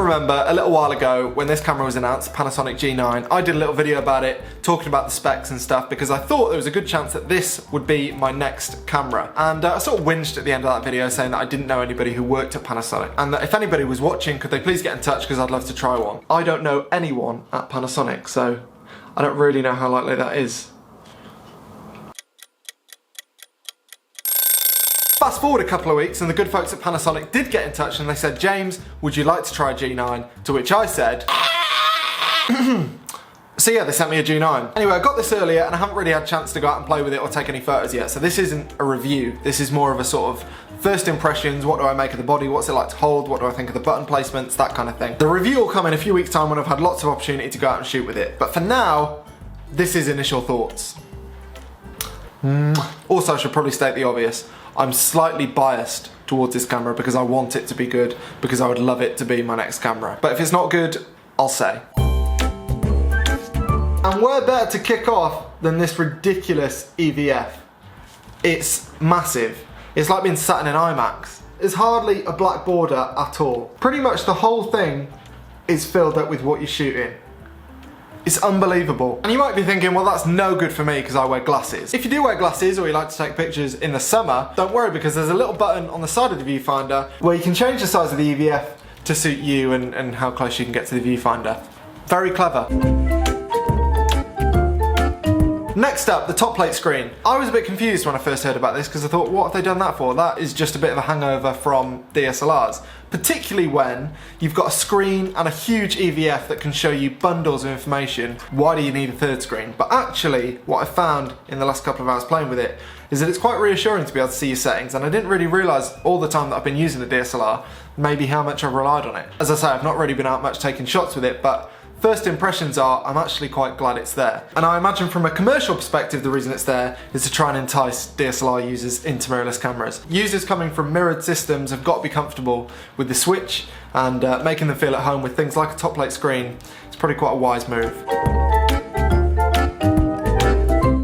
remember a little while ago when this camera was announced, Panasonic G9, I did a little video about it, talking about the specs and stuff, because I thought there was a good chance that this would be my next camera. And I sort of whinged at the end of that video saying that I didn't know anybody who worked at Panasonic, and that if anybody was watching, could they please get in touch because I'd love to try one. I don't know anyone at Panasonic, so I don't really know how likely that is. Fast forward a couple of weeks and the good folks at Panasonic did get in touch and they said, James, would you like to try a G9? To which I said, so yeah, they sent me a G9. Anyway, I got this earlier and I haven't really had a chance to go out and play with it or take any photos yet, so this isn't a review. This is more of a sort of first impressions, what do I make of the body, what's it like to hold, what do I think of the button placements, that kind of thing. The review will come in a few weeks' time when I've had lots of opportunity to go out and shoot with it, but for now, this is initial thoughts. Also, I should probably state the obvious. I'm slightly biased towards this camera because I want it to be good, because I would love it to be my next camera. But if it's not good, I'll say. And where better to kick off than this ridiculous EVF? It's massive. It's like being sat in an IMAX. There's hardly a black border at all. Pretty much the whole thing is filled up with what you're shooting. It's unbelievable. And you might be thinking, well, that's no good for me because I wear glasses. If you do wear glasses or you like to take pictures in the summer, don't worry, because there's a little button on the side of the viewfinder where you can change the size of the EVF to suit you and how close you can get to the viewfinder. Very clever. Next up, the top plate screen. I was a bit confused when I first heard about this because I thought, what have they done that for? That is just a bit of a hangover from DSLRs. Particularly when you've got a screen and a huge EVF that can show you bundles of information. Why do you need a third screen? But actually, what I found in the last couple of hours playing with it is that it's quite reassuring to be able to see your settings, and I didn't really realise all the time that I've been using the DSLR maybe how much I've relied on it. As I say, I've not really been out much taking shots with it, but first impressions are, I'm actually quite glad it's there. And I imagine from a commercial perspective, the reason it's there is to try and entice DSLR users into mirrorless cameras. Users coming from mirrored systems have got to be comfortable with the switch, and making them feel at home with things like a top plate screen is probably quite a wise move.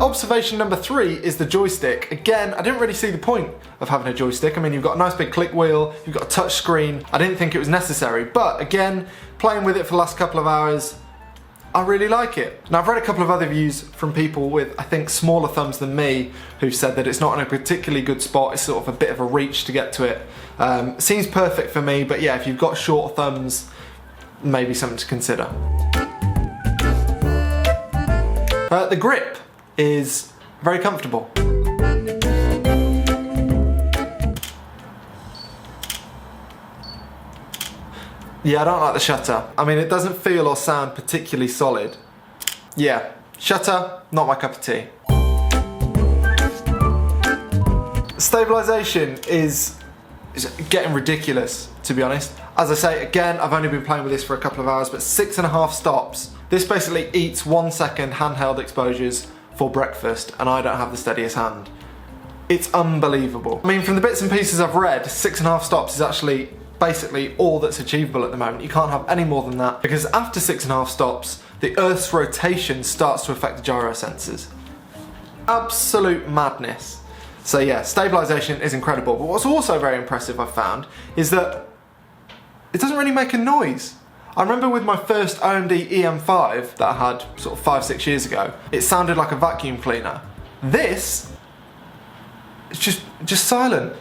Observation number 3 is the joystick. Again, I didn't really see the point of having a joystick. I mean, you've got a nice big click wheel, you've got a touch screen. I didn't think it was necessary, but again, playing with it for the last couple of hours, I really like it. Now, I've read a couple of other views from people with, I think, smaller thumbs than me who've said that it's not in a particularly good spot. It's sort of a bit of a reach to get to it. Seems perfect for me, but yeah, if you've got short thumbs, maybe something to consider. The grip is very comfortable. Yeah, I don't like the shutter. I mean, it doesn't feel or sound particularly solid. Yeah, shutter, not my cup of tea. Stabilization is getting ridiculous, to be honest. As I say, again, I've only been playing with this for a couple of hours, but 6.5 stops. This basically eats 1 second handheld exposures for breakfast, and I don't have the steadiest hand. It's unbelievable. I mean, from the bits and pieces I've read, 6.5 stops is actually basically all that's achievable at the moment. You can't have any more than that, because after 6.5 stops, the Earth's rotation starts to affect the gyro sensors. Absolute madness. So yeah, stabilization is incredible, but what's also very impressive I've found is that it doesn't really make a noise. I remember with my first OMD EM5 that I had sort of 5-6 years ago, it sounded like a vacuum cleaner. This is just silent.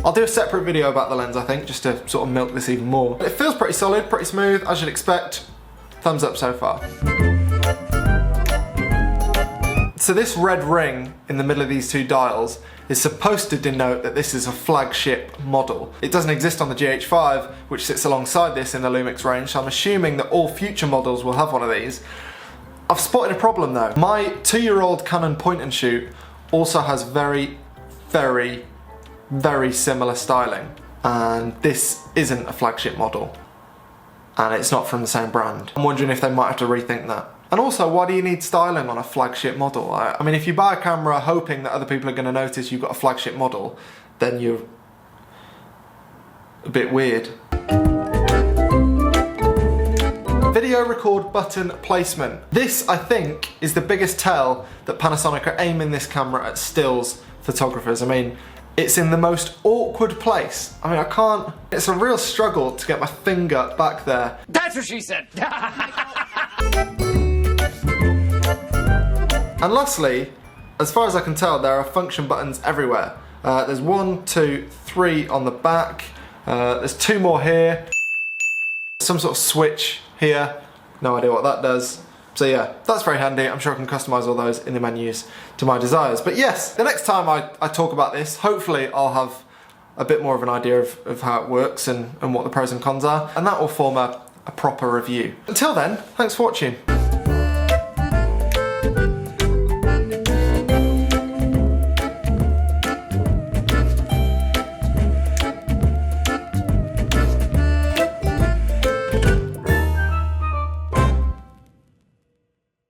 I'll do a separate video about the lens, I think, just to sort of milk this even more. It feels pretty solid, pretty smooth, as you'd expect. Thumbs up so far. So this red ring in the middle of these two dials is supposed to denote that this is a flagship model. It doesn't exist on the GH5, which sits alongside this in the Lumix range, so I'm assuming that all future models will have one of these. I've spotted a problem though. My 2-year-old Canon point and shoot also has very, very, very similar styling, and this isn't a flagship model, and it's not from the same brand. I'm wondering if they might have to rethink that. And also, why do you need styling on a flagship model? I mean, if you buy a camera hoping that other people are going to notice you've got a flagship model, then you're a bit weird. Video record button placement. This, I think, is the biggest tell that Panasonic are aiming this camera at stills photographers. I mean, it's in the most awkward place. I mean, I can't, it's a real struggle to get my finger back there. That's what she said! And lastly, as far as I can tell, there are function buttons everywhere. There's 1, 2, 3 on the back. There's 2 more here. Some sort of switch here. No idea what that does. So yeah, that's very handy. I'm sure I can customize all those in the menus to my desires. But yes, the next time I talk about this, hopefully I'll have a bit more of an idea of how it works and what the pros and cons are. And that will form a proper review. Until then, thanks for watching.